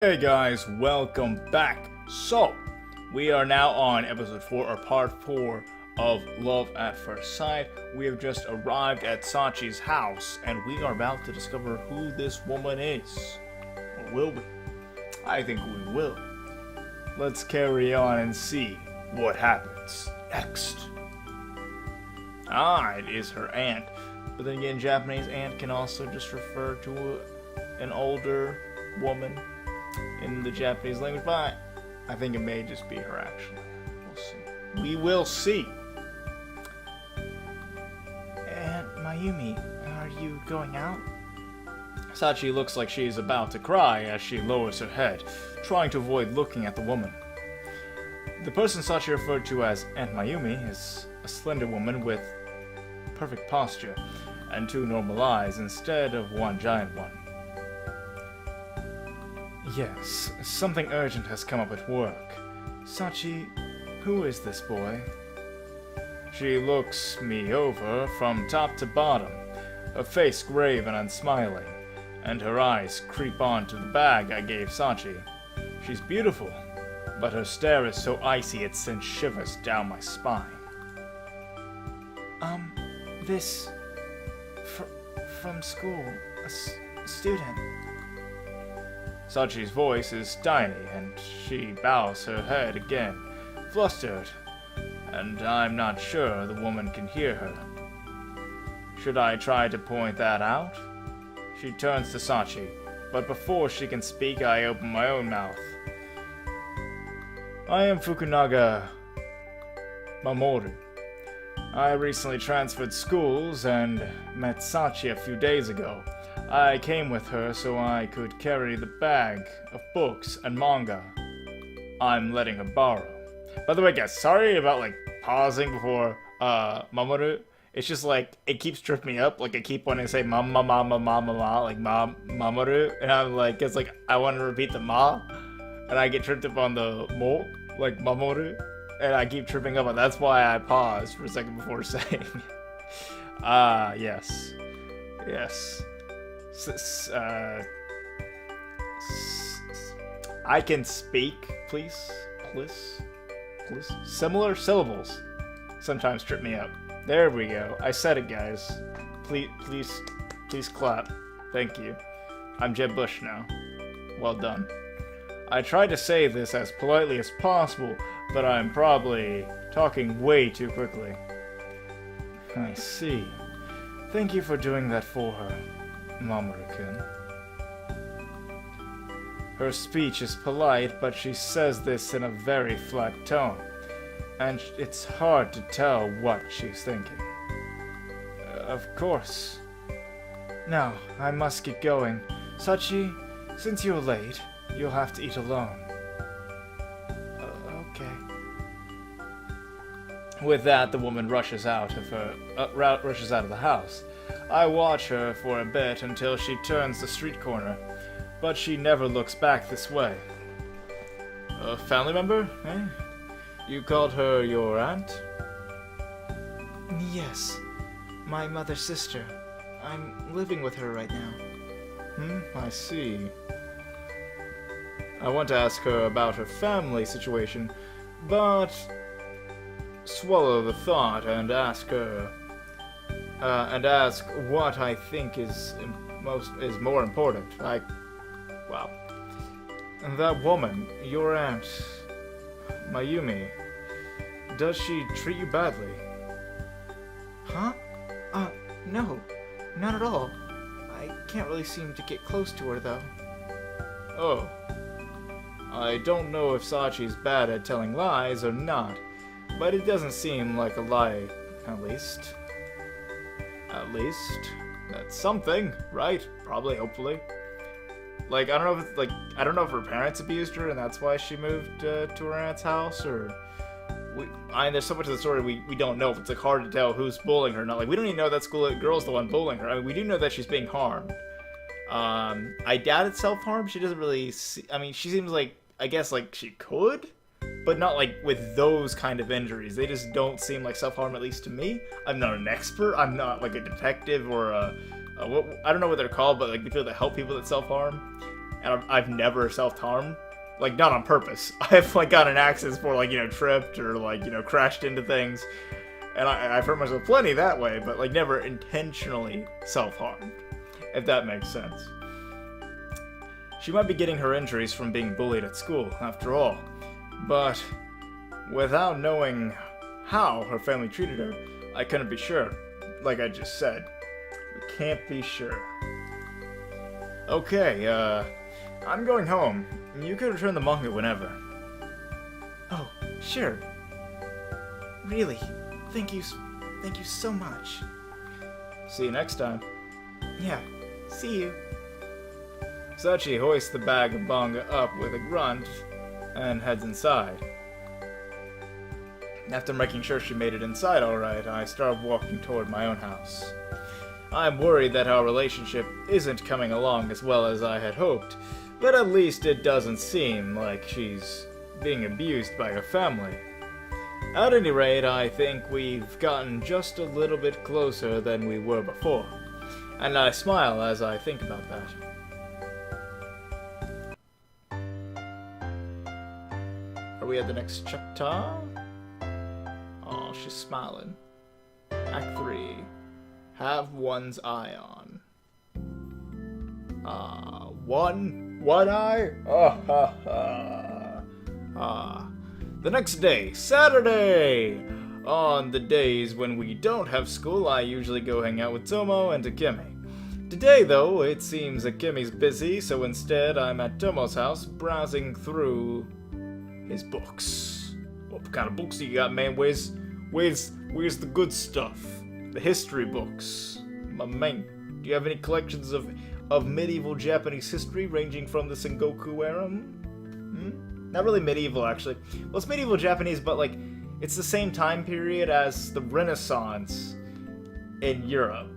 Hey guys, welcome back. So, we are now on episode 4 or part 4 of Love at First Sight. We have just arrived at Sachi's house and we are about to discover who this woman is. Or will we? I think we will. Let's carry on and see what happens next. It is her aunt. But then again, Japanese aunt can also just refer to an older woman in the Japanese language, but I think it may just be her actually. We'll see. We will see. Aunt Mayumi, are you going out? Sachi looks like she is about to cry as she lowers her head, trying to avoid looking at the woman. The person Sachi referred to as Aunt Mayumi is a slender woman with perfect posture and two normal eyes instead of one giant one. Yes, something urgent has come up at work. Sachi, who is this boy? She looks me over from top to bottom, her face grave and unsmiling, and her eyes creep onto the bag I gave Sachi. She's beautiful, but her stare is so icy it sends shivers down my spine. This... from school, a student. Sachi's voice is tiny, and she bows her head again, flustered, and I'm not sure the woman can hear her. Should I try to point that out? She turns to Sachi, but before she can speak, I open my own mouth. I am Fukunaga Mamoru. I recently transferred schools and met Sachi a few days ago. I came with her so I could carry the bag of books and manga I'm letting her borrow. By the way, guys, sorry about, pausing before, Mamoru. It's just, it keeps tripping me up. I keep wanting to say mama, mama, mama, ma, Mamoru. And I'm it's I want to repeat the ma. And I get tripped up on the mo, Mamoru. And I keep tripping up, and that's why I paused for a second before saying. Yes. Yes. I can speak, please. Similar syllables sometimes trip me up. There we go. I said it, guys. Please clap. Thank you. I'm Jeb Bush now. Well done. I tried to say this as politely as possible, but I'm probably talking way too quickly. I see. Thank you for doing that for her, Mamoru-kun. Her speech is polite, but she says this in a very flat tone, and it's hard to tell what she's thinking. Of course. Now, I must get going. Sachi, since you're late, you'll have to eat alone. Okay. With that, the woman rushes out of the house. I watch her for a bit until she turns the street corner, but she never looks back this way. A family member, eh? You called her your aunt? Yes, my mother's sister. I'm living with her right now. I see. I want to ask her about her family situation, but swallow the thought and ask her, what I think is more important. Well, that woman, your aunt, Mayumi, does she treat you badly? Huh? No, not at all. I can't really seem to get close to her, though. Oh. I don't know if Sachi's bad at telling lies or not, but it doesn't seem like a lie, at least. At least, that's something, right? Probably, hopefully. I don't know if her parents abused her and that's why she moved to her aunt's house, or... there's so much of the story we don't know. It's hard to tell who's bullying her. Not we don't even know that school girl's the one bullying her. We do know that she's being harmed. I doubt it's self-harm. She doesn't really see... she seems I guess she could, but not with those kind of injuries. They just don't seem like self-harm, at least to me. I'm not an expert. I'm not a detective or I don't know what they're called, but the people that help people that self-harm. and I've never self-harmed. Like, not on purpose. I've, like, gotten in accidents before, like, tripped or, like, crashed into things. And I've hurt myself plenty that way, but, like, never intentionally self-harmed. If that makes sense. She might be getting her injuries from being bullied at school, after all. But, without knowing how her family treated her, I couldn't be sure. Like I just said. We can't be sure. Okay, I'm going home. You can return the manga whenever. Oh, sure. Really, thank you so much. See you next time. Yeah, see you. Sachi hoists the bag of manga up with a grunt and heads inside. After making sure she made it inside alright, I start walking toward my own house. I'm worried that our relationship isn't coming along as well as I had hoped, but at least it doesn't seem like she's being abused by her family. At any rate, I think we've gotten just a little bit closer than we were before, and I smile as I think about that. Are we at the next chapter? Oh, she's smiling. Act 3. Have one's eye on. One eye? The next day, Saturday! On the days when we don't have school, I usually go hang out with Tomo and Akemi. Today, though, it seems Akemi's busy, so instead I'm at Tomo's house browsing through his books. What kind of books do you got, man? Where's the good stuff? The history books. My man, do you have any collections of medieval Japanese history ranging from the Sengoku era? Not really medieval, actually. Well, it's medieval Japanese, but, like, it's the same time period as the Renaissance in Europe.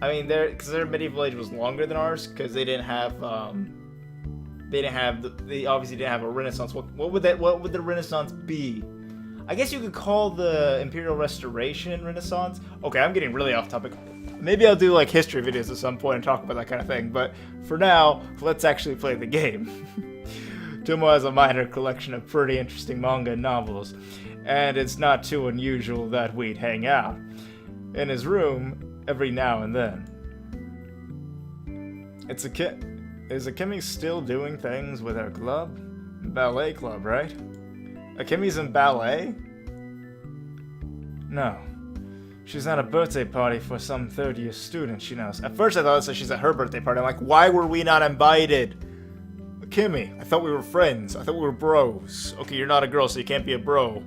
I mean, because their medieval age was longer than ours, because they didn't have, they obviously didn't have a Renaissance. What would the Renaissance be? I guess you could call the Imperial Restoration Renaissance. Okay, I'm getting really off topic. Maybe I'll do, like, history videos at some point and talk about that kind of thing, but for now, let's actually play the game. Tomo has a minor collection of pretty interesting manga and novels, and it's not too unusual that we'd hang out in his room every now and then. Is Akemi still doing things with her club? Ballet club, right? Akemi's in ballet? No. She's at a birthday party for some third-year student she knows. At first I thought it said she's at her birthday party. I'm like, why were we not invited? Akemi, I thought we were friends. I thought we were bros. Okay, you're not a girl, so you can't be a bro.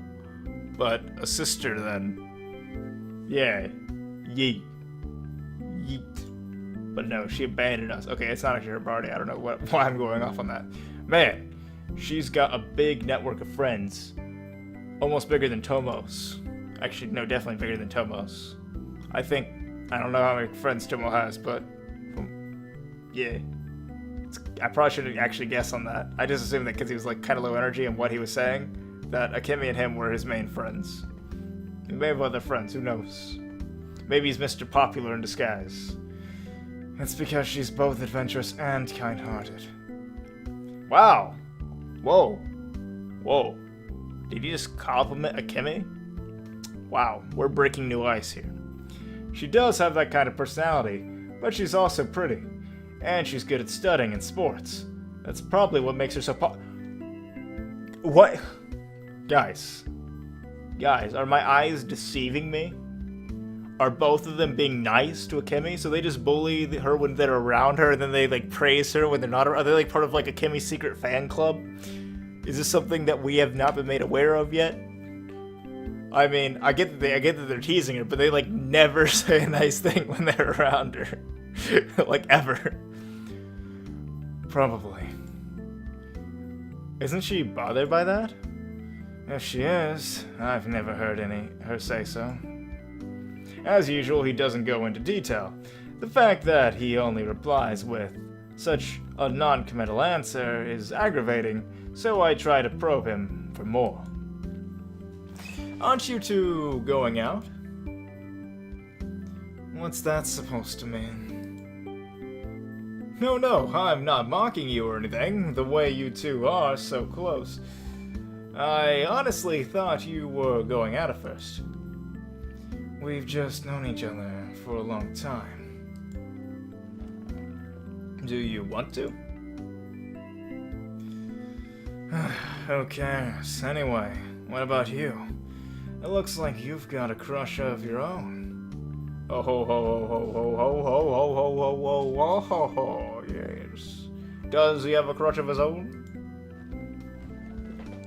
But a sister, then. Yeah. Yeet. But no, she abandoned us. Okay, it's not actually her party. I don't know why I'm going off on that. Man. She's got a big network of friends. Almost bigger than Tomo's. Actually, no, definitely bigger than Tomo's. I don't know how many friends Tomo has, but... yeah. I probably shouldn't actually guess on that. I just assumed that because he was, like, kind of low energy in what he was saying, that Akemi and him were his main friends. He may have other friends, who knows? Maybe he's Mr. Popular in disguise. It's because she's both adventurous and kind-hearted. Wow! Whoa. Did you just compliment Akemi? Wow, we're breaking new ice here. She does have that kind of personality, but she's also pretty. And she's good at studying and sports. That's probably what makes her so What? Guys, are my eyes deceiving me? Are both of them being nice to Akemi? So they just bully her when they're around her, and then they, like, praise her when they're not around? Are they, like, part of, like, Akemi's secret fan club? Is this something that we have not been made aware of yet? I mean, I get that they're teasing her, but they, like, never say a nice thing when they're around her. Like, ever. Probably. Isn't she bothered by that? If she is, I've never heard her say so. As usual, he doesn't go into detail. The fact that he only replies with such a non-committal answer is aggravating, so I try to probe him for more. Aren't you two going out? What's that supposed to mean? No, no, I'm not mocking you or anything, the way you two are so close. I honestly thought you were going out at first. We've just known each other for a long time. Do you want to? Who cares? Anyway, what about you? It looks like you've got a crush of your own. Oh ho ho ho ho ho ho ho ho ho ho ho ho, yes. Does he have a crush of his own?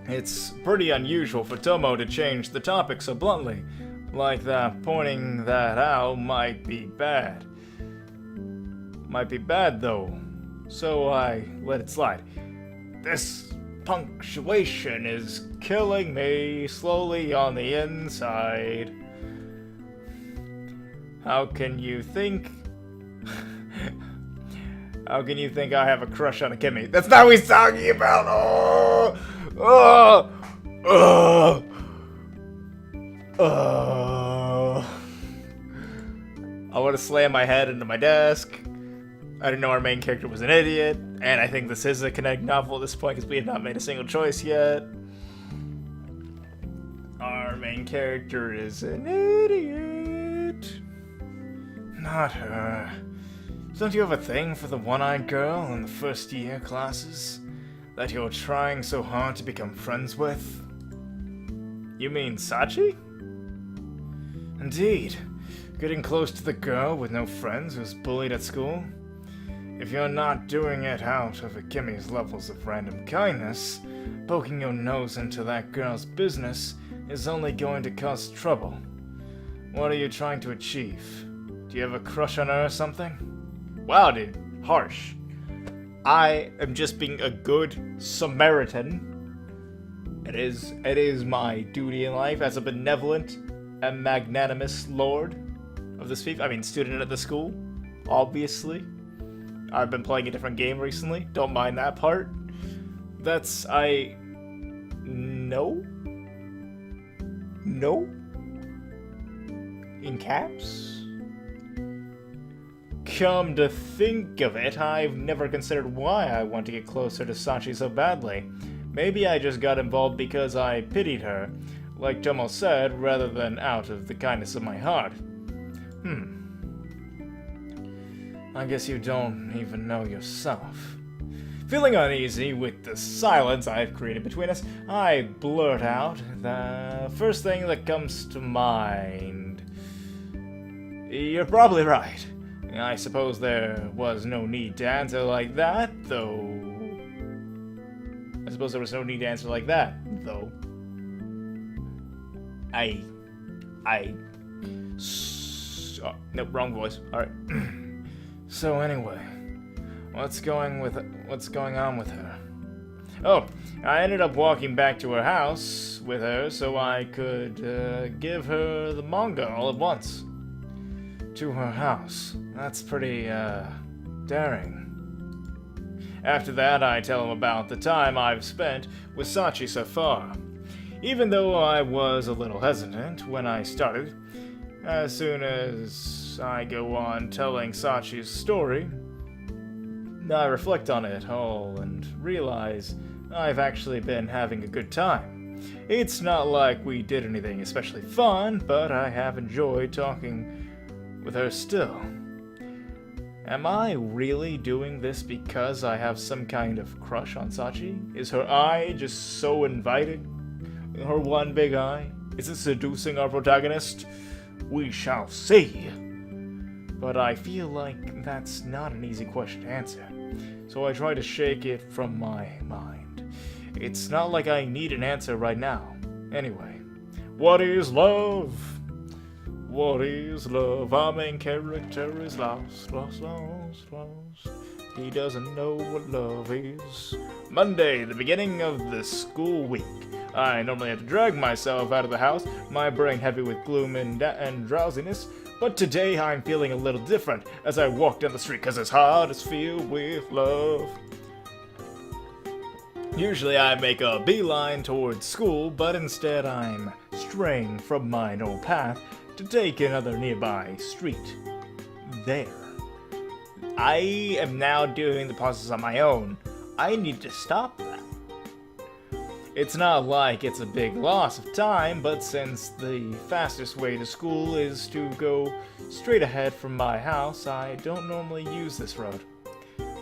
It's pretty unusual for Tomo to change the topic so bluntly. Like that, pointing that out might be bad. Might be bad though, so I let it slide. This punctuation is killing me slowly on the inside. How can you think? How can you think I have a crush on a Kimmy? That's not what he's talking about. Oh, oh, oh, oh. I want to slam my head into my desk. I didn't know our main character was an idiot, and I think this is a Connect novel at this point because we have not made a single choice yet. Our main character is an idiot. Not her. Don't you have a thing for the one-eyed girl in the first year classes that you're trying so hard to become friends with? You mean Sachi? Indeed. Getting close to the girl with no friends who's bullied at school? If you're not doing it out of a Kimmy's levels of random kindness, poking your nose into that girl's business is only going to cause trouble. What are you trying to achieve? Do you have a crush on her or something? Wow, dude. Harsh. I am just being a good Samaritan. It is my duty in life as a benevolent and magnanimous lord of this student at the school, obviously. I've been playing a different game recently. Don't mind that part. No? No? In caps? Come to think of it, I've never considered why I want to get closer to Sachi so badly. Maybe I just got involved because I pitied her, like Tomo said, rather than out of the kindness of my heart. I guess you don't even know yourself. Feeling uneasy with the silence I've created between us, I blurt out the first thing that comes to mind. You're probably right. I suppose there was no need to answer like that, though. Nope, wrong voice. Alright. So anyway, what's going on with her? Oh, I ended up walking back to her house with her so I could give her the manga all at once. To her house. That's pretty, daring. After that, I tell him about the time I've spent with Sachi so far. Even though I was a little hesitant when I started, as soon as I go on telling Sachi's story, I reflect on it all and realize I've actually been having a good time. It's not like we did anything especially fun, but I have enjoyed talking with her still. Am I really doing this because I have some kind of crush on Sachi? Is her eye just so inviting? Her one big eye? Is it seducing our protagonist? We shall see. But I feel like that's not an easy question to answer, so I try to shake it from my mind. It's not like I need an answer right now. Anyway, what is love? What is love? Our main character is lost. He doesn't know what love is. Monday, the beginning of the school week. I normally have to drag myself out of the house, my brain heavy with gloom and drowsiness, but today I'm feeling a little different as I walk down the street because his heart is filled with love. Usually I make a beeline towards school, but instead I'm straying from my normal path to take another nearby street. There. I am now doing the process on my own. I need to stop that. It's not like it's a big loss of time, but since the fastest way to school is to go straight ahead from my house, I don't normally use this road.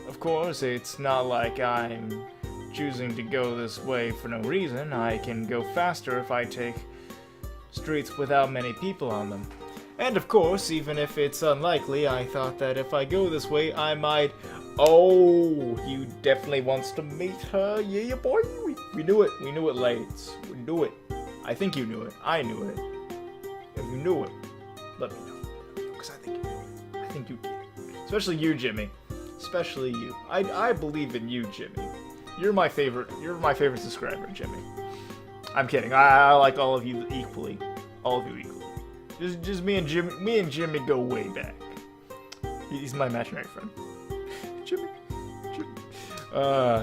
Of course, it's not like I'm choosing to go this way for no reason. I can go faster if I take streets without many people on them. And of course, even if it's unlikely, I thought that if I go this way, I might... Oh, he definitely wants to meet her. Yeah, boy. We knew it. We knew it, ladies. We knew it. I think you knew it. I knew it. If you knew it, let me know. Because I think you knew it. I think you did. Especially you, Jimmy. Especially you. I believe in you, Jimmy. You're my favorite. You're my favorite subscriber, Jimmy. I'm kidding. I like all of you equally. All of you equally. Just me and Jimmy. Me and Jimmy go way back. He's my imaginary friend.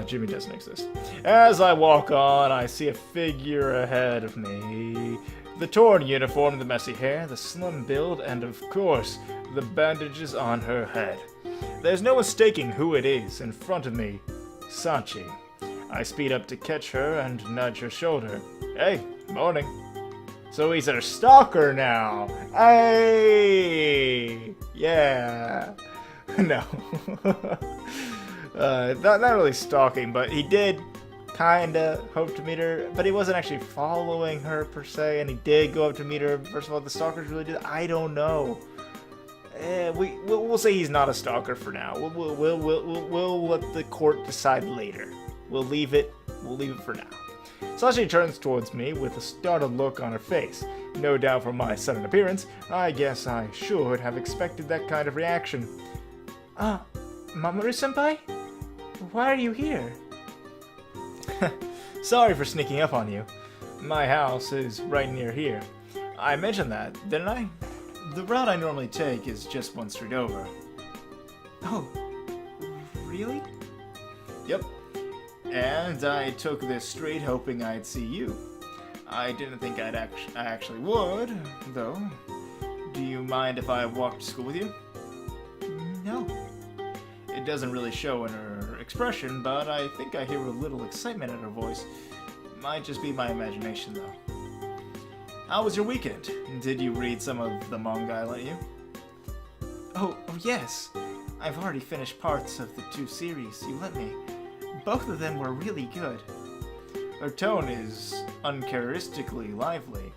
Jimmy doesn't exist. As I walk on, I see a figure ahead of me. The torn uniform, the messy hair, the slim build, and of course, the bandages on her head. There's no mistaking who it is in front of me. Sachi. I speed up to catch her and nudge her shoulder. Hey, morning. So he's her stalker now. Hey! Yeah. No. Not really stalking, but he did kinda hope to meet her, but he wasn't actually following her per se, and he did go up to meet her. First of all, the stalkers really did. I don't know. We'll say he's not a stalker for now. We'll let the court decide later. We'll leave it for now. Sashi turns towards me with a startled look on her face. No doubt from my sudden appearance, I guess I should have expected that kind of reaction. Mamoru-senpai? Why are you here? Sorry for sneaking up on you. My house is right near here. I mentioned that, didn't I? The route I normally take is just one street over. Oh, really? Yep. And I took this street hoping I'd see you. I didn't think I actually would, though. Do you mind if I walk to school with you? No. It doesn't really show in her expression, but I think I hear a little excitement in her voice. Might just be my imagination, though. How was your weekend? Did you read some of the manga I lent you? Oh, yes. I've already finished parts of the 2 series you lent me. Both of them were really good. Her tone is uncharacteristically lively.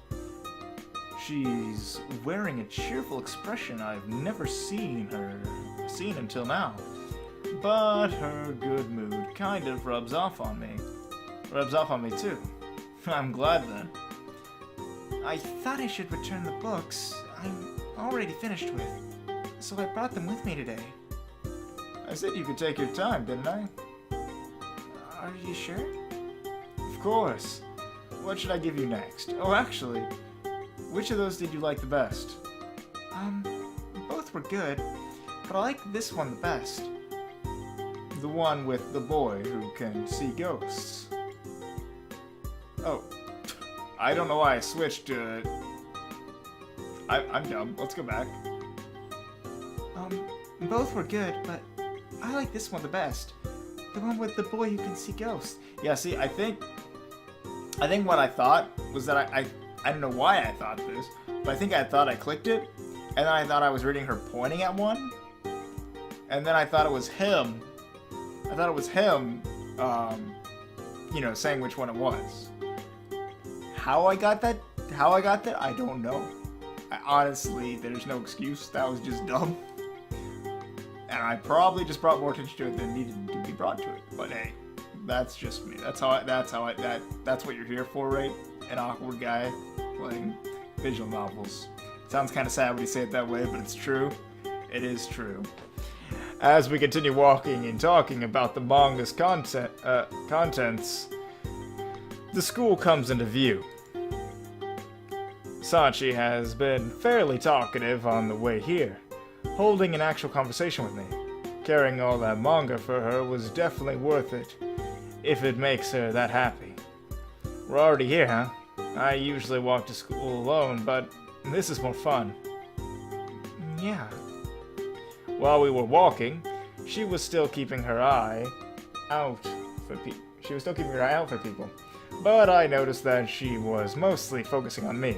She's wearing a cheerful expression I've never seen until now. But her good mood kind of rubs off on me. Rubs off on me too. I'm glad then. I thought I should return the books I'm already finished with, so I brought them with me today. I said you could take your time, didn't I? Are you sure? Of course. What should I give you next? Oh, actually, which of those did you like the best? Both were good, but I like this one the best. The one with the boy who can see ghosts. Oh, I don't know why I switched to... I'm dumb. Let's go back. Both were good, but I like this one the best. The one with the boy who can see ghosts. Yeah, see, I think what I thought was that I don't know why I thought this, but I think I thought I clicked it, and then I thought I was reading her pointing at one, and then I thought it was him. I thought it was him, saying which one it was. How I got that, I don't know. Honestly, there's no excuse. That was just dumb. And I probably just brought more attention to it than needed to be brought to it. But hey, that's just me. That's what you're here for, right? An awkward guy playing visual novels. Sounds kind of sad when you say it that way, but it's true. It is true. As we continue walking and talking about the manga's contents, the school comes into view. Sachi has been fairly talkative on the way here, holding an actual conversation with me. Carrying all that manga for her was definitely worth it, if it makes her that happy. We're already here, huh? I usually walk to school alone, but this is more fun. Yeah. While we were walking, she was still keeping her eye out for people. But I noticed that she was mostly focusing on me.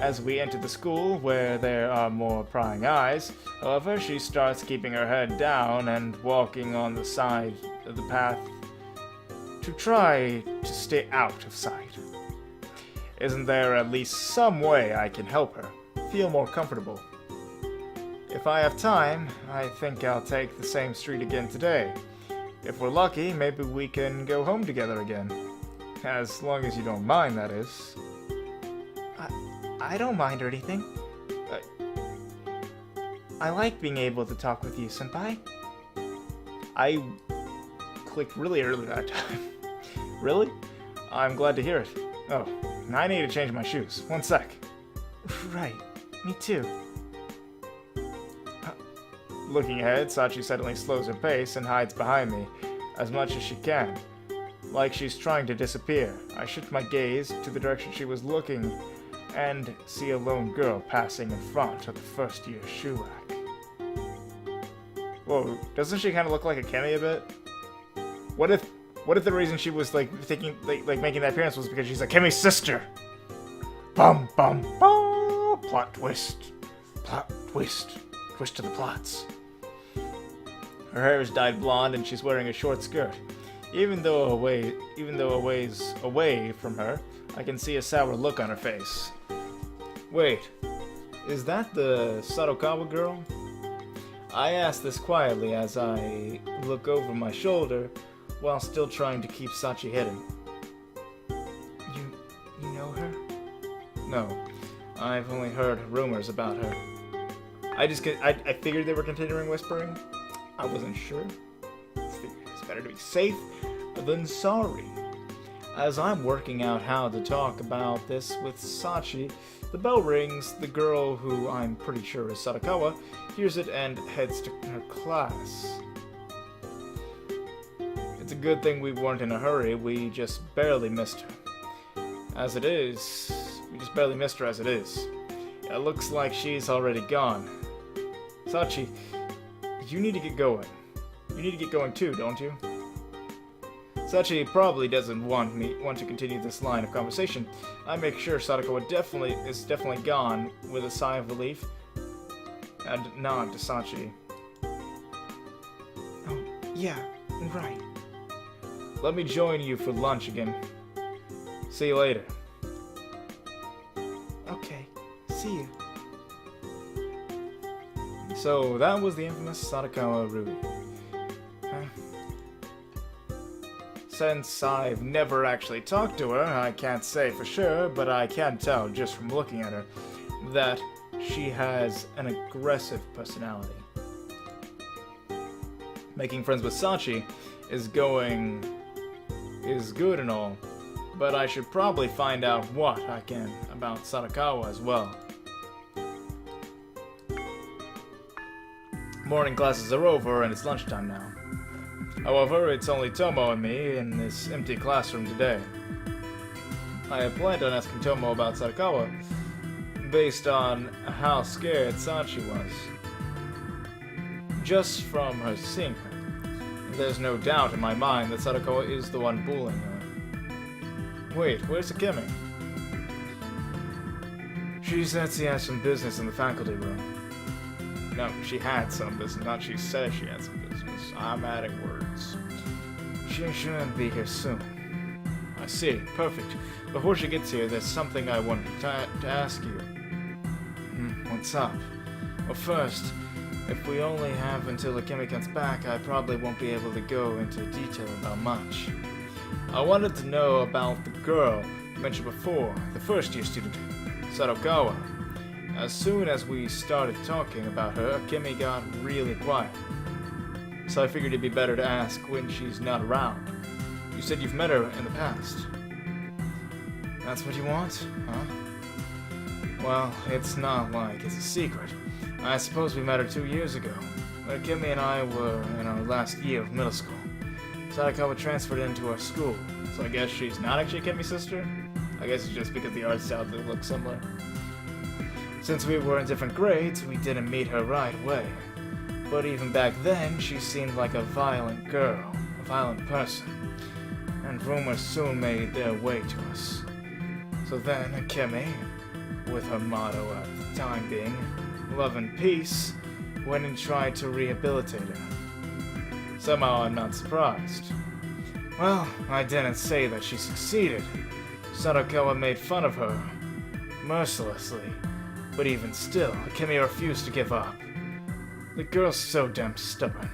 As we enter the school, where there are more prying eyes, however, she starts keeping her head down and walking on the side of the path to try to stay out of sight. Isn't there at least some way I can help her feel more comfortable? If I have time, I think I'll take the same street again today. If we're lucky, maybe we can go home together again. As long as you don't mind, that is. I don't mind or anything. I like being able to talk with you, Senpai. I clicked really early that time. Really? I'm glad to hear it. Oh, I need to change my shoes. One sec. Right. Me too. Looking ahead, Sachi suddenly slows her pace and hides behind me as much as she can, like she's trying to disappear. I shift my gaze to the direction she was looking and see a lone girl passing in front of the first-year shoe rack. Whoa, doesn't she kind of look like a Kemi a bit? What if the reason she was like making that appearance was because she's like Kemi's sister? Bum bum bum. Plot twist. Plot twist. Twist to the plots. Her hair is dyed blonde and she's wearing a short skirt. Even though a ways away from her, I can see a sour look on her face. Wait, is that the Sadakawa girl? I ask this quietly as I look over my shoulder while still trying to keep Sachi hidden. You know her? No, I've only heard rumors about her. I figured they were continuing whispering. I wasn't sure. Figured it's better to be safe than sorry. As I'm working out how to talk about this with Sachi, the bell rings. The girl, who I'm pretty sure is Sadakawa, hears it and heads to her class. It's a good thing we weren't in a hurry. We just barely missed her. As it is, It looks like she's already gone. Sachi, you need to get going. You need to get going too, don't you? Sachi probably doesn't want to continue this line of conversation. I make sure Sadako is definitely gone with a sigh of relief and nod to Sachi. Oh, yeah, right. Let me join you for lunch again. See you later. Okay, see you. So that was the infamous Sadakawa Ruby. Since I've never actually talked to her, I can't say for sure, but I can tell just from looking at her that she has an aggressive personality. Making friends with Sachi is good and all, but I should probably find out what I can about Sadakawa as well. Morning classes are over and it's lunchtime now. However, it's only Tomo and me in this empty classroom today. I had planned on asking Tomo about Sadakawa, based on how scared Sachi was. Just from her seeing her, there's no doubt in my mind that Sadakawa is the one bullying her. Wait, where's Akemi? She said she has some business in the faculty room. No, she had some business, not she said she had some business. I'm adding words. She shouldn't be here soon. I see, perfect. Before she gets here, there's something I wanted to ask you. What's up? Well, first, if we only have until Akemi comes back, I probably won't be able to go into detail about much. I wanted to know about the girl you mentioned before, the first-year student, Sadakawa. As soon as we started talking about her, Akemi got really quiet. So I figured it'd be better to ask when she's not around. You said you've met her in the past. That's what you want, huh? Well, it's not like it's a secret. I suppose we met her 2 years ago. When Akemi and I were in our last year of middle school. Sadakawa transferred into our school, so I guess she's not actually Akemi's sister? I guess it's just because the art style did look similar. Since we were in different grades, we didn't meet her right away. But even back then, she seemed like a violent girl, a violent person. And rumors soon made their way to us. So then Akemi, with her motto at the time being, love and peace, went and tried to rehabilitate her. Somehow I'm not surprised. Well, I didn't say that she succeeded. Sadakawa made fun of her, mercilessly, but even still, Akemi refused to give up. The girl's so damn stubborn.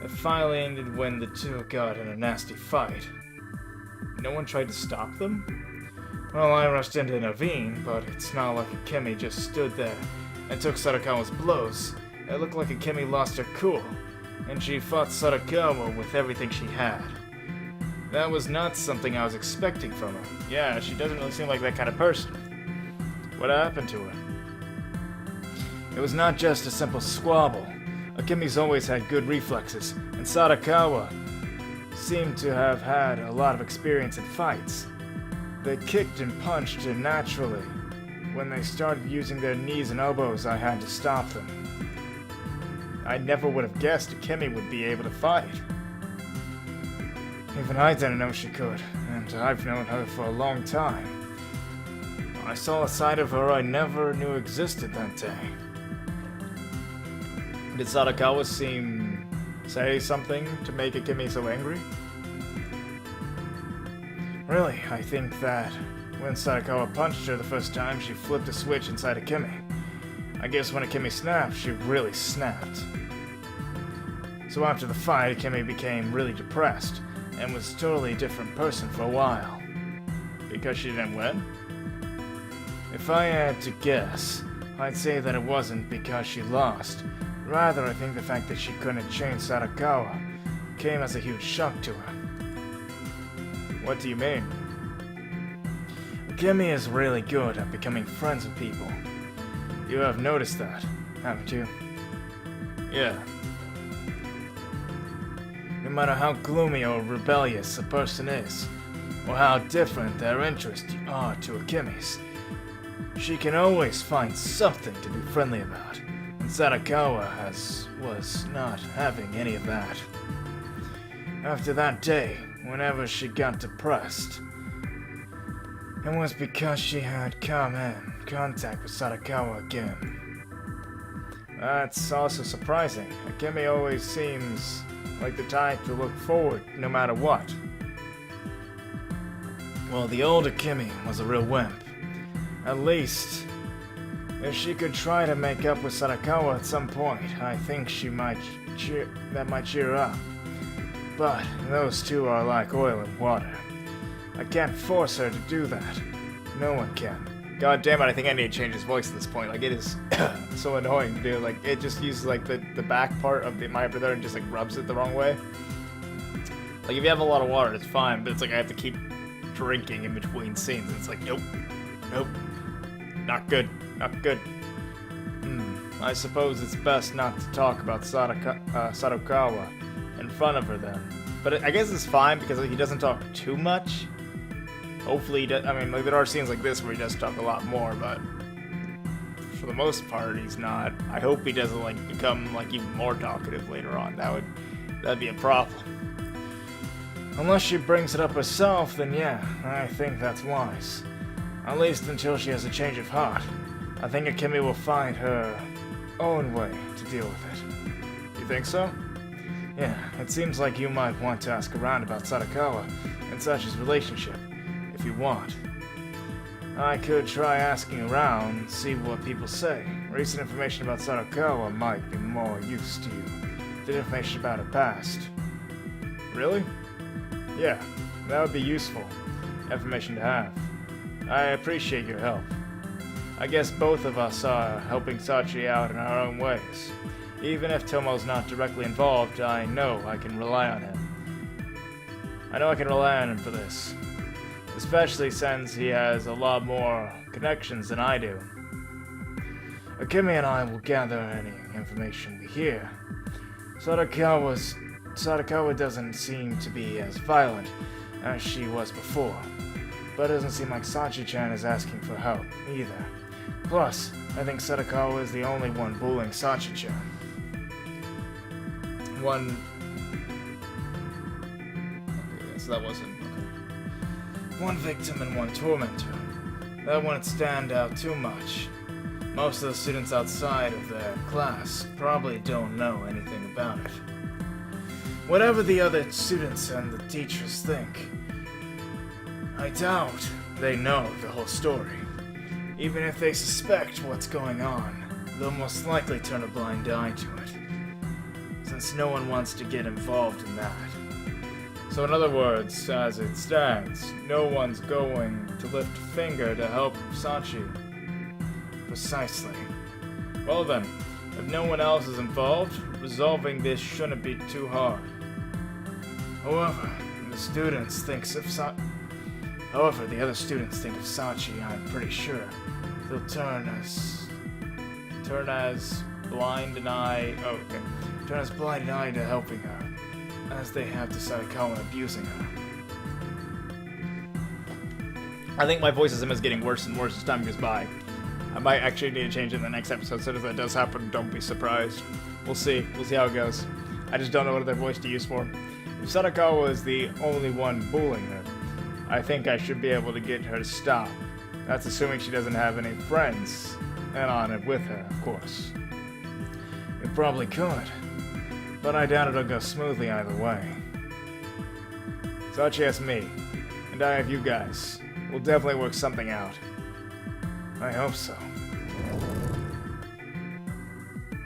It finally ended when the two got in a nasty fight. No one tried to stop them? Well, I rushed in to intervene, but it's not like Akemi just stood there and took Sadakawa's blows. It looked like Akemi lost her cool, and she fought Sadakawa with everything she had. That was not something I was expecting from her. Yeah, she doesn't really seem like that kind of person. What happened to her? It was not just a simple squabble. Akemi's always had good reflexes, and Sadakawa seemed to have had a lot of experience in fights. They kicked and punched her naturally. When they started using their knees and elbows, I had to stop them. I never would have guessed Akemi would be able to fight. Even I didn't know she could, and I've known her for a long time. I saw a side of her I never knew existed that day. Did Sadakawa say something to make Akemi so angry? Really, I think that when Sadakawa punched her the first time, she flipped a switch inside Akemi. I guess when Akemi snapped, she really snapped. So after the fight, Akemi became really depressed, and was a totally different person for a while. Because she didn't win? If I had to guess, I'd say that it wasn't because she lost. Rather, I think the fact that she couldn't change Sadakawa came as a huge shock to her. What do you mean? Akemi is really good at becoming friends with people. You have noticed that, haven't you? Yeah. No matter how gloomy or rebellious a person is, or how different their interests are to Akemi's, she can always find something to be friendly about, and Sadakawa was not having any of that. After that day, whenever she got depressed, it was because she had come in contact with Sadakawa again. That's also surprising. Akemi always seems like the type to look forward no matter what. Well, the old Akemi was a real wimp. At least, if she could try to make up with Sadakawa at some point, I think that might cheer her up. But those two are like oil and water. I can't force her to do that. No one can. God damn it, I think I need to change his voice at this point. Like, it is so annoying to do. Like, it just uses, like, the back part of my upper third and just, like, rubs it the wrong way. Like, if you have a lot of water, it's fine, but it's like I have to keep drinking in between scenes. And it's like, nope. Nope. Not good. Not good. I suppose it's best not to talk about Sadakawa in front of her then. But I guess it's fine because he doesn't talk too much. Hopefully he does. I mean, like, there are scenes like this where he does talk a lot more, but for the most part, he's not. I hope he doesn't, like, become, like, even more talkative later on. That'd be a problem. Unless she brings it up herself, then yeah, I think that's wise. At least until she has a change of heart. I think Akemi will find her own way to deal with it. You think so? Yeah, it seems like you might want to ask around about Sadakawa and Sachi's relationship, if you want. I could try asking around and see what people say. Recent information about Sadakawa might be more use to you than information about her past. Really? Yeah, that would be useful information to have. I appreciate your help. I guess both of us are helping Sachi out in our own ways. Even if Tomo's not directly involved, I know I can rely on him. I know I can rely on him for this. Especially since he has a lot more connections than I do. Akemi and I will gather any information we hear. Sadakawa doesn't seem to be as violent as she was before. But it doesn't seem like Sachi-chan is asking for help, either. Plus, I think Sadakawa is the only one bullying Sachi-chan. one... Okay, so that wasn't... Okay. One victim and one tormentor. That wouldn't stand out too much. Most of the students outside of their class probably don't know anything about it. Whatever the other students and the teachers think, I doubt they know the whole story. Even if they suspect what's going on, they'll most likely turn a blind eye to it, since no one wants to get involved in that. So in other words, as it stands, no one's going to lift a finger to help Sachi. Precisely. Well then, if no one else is involved, resolving this shouldn't be too hard. However, the students think of However, the other students think of Sachi, I'm pretty sure they'll turn as blind an eye. Oh, okay. Turn as blind an eye to helping her, as they have to Sadako and abusing her. I think my voiceism is getting worse and worse as time goes by. I might actually need to change it in the next episode, so if that does happen, don't be surprised. We'll see. We'll see how it goes. I just don't know what other voice to use for. If Sadako is the only one bullying her, I think I should be able to get her to stop. That's assuming she doesn't have any friends in on it with her, of course. It probably could, but I doubt it'll go smoothly either way. Sachi has me, and I have you guys. We'll definitely work something out. I hope so.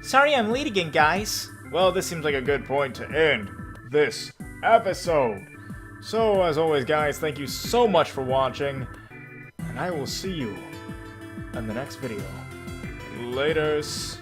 Sorry I'm late again, guys. Well, this seems like a good point to end this episode. So, as always, guys, thank you so much for watching, and I will see you in the next video. Laters.